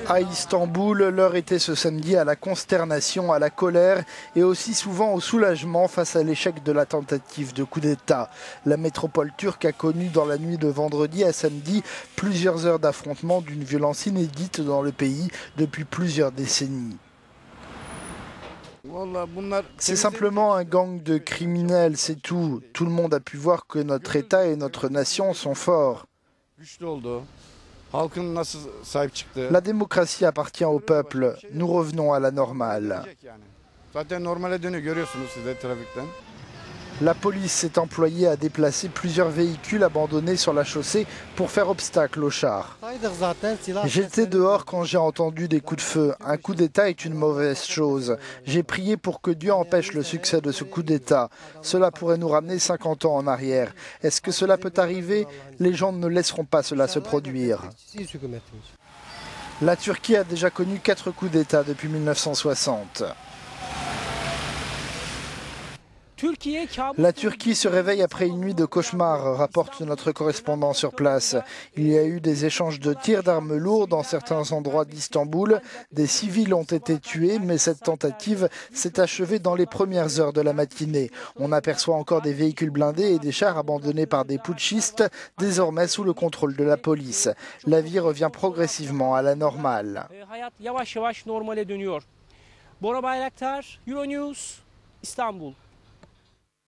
À Istanbul, l'heure était ce samedi à la consternation, à la colère et aussi souvent au soulagement face à l'échec de la tentative de coup d'État. La métropole turque a connu dans la nuit de vendredi à samedi plusieurs heures d'affrontements d'une violence inédite dans le pays depuis plusieurs décennies. C'est simplement un gang de criminels, c'est tout. Tout le monde a pu voir que notre État et notre nation sont forts. La démocratie appartient au peuple. Nous revenons à la normale. La police s'est employée à déplacer plusieurs véhicules abandonnés sur la chaussée pour faire obstacle aux chars. J'étais dehors quand j'ai entendu des coups de feu. Un coup d'État est une mauvaise chose. J'ai prié pour que Dieu empêche le succès de ce coup d'État. Cela pourrait nous ramener 50 ans en arrière. Est-ce que cela peut arriver? Les gens ne laisseront pas cela se produire. La Turquie a déjà connu 4 coups d'État depuis 1960. La Turquie se réveille après une nuit de cauchemar, rapporte notre correspondant sur place. Il y a eu des échanges de tirs d'armes lourdes dans certains endroits d'Istanbul. Des civils ont été tués, mais cette tentative s'est achevée dans les premières heures de la matinée. On aperçoit encore des véhicules blindés et des chars abandonnés par des putschistes, désormais sous le contrôle de la police. La vie revient progressivement à la normale. Bora Bayraktar, Euronews, İstanbul.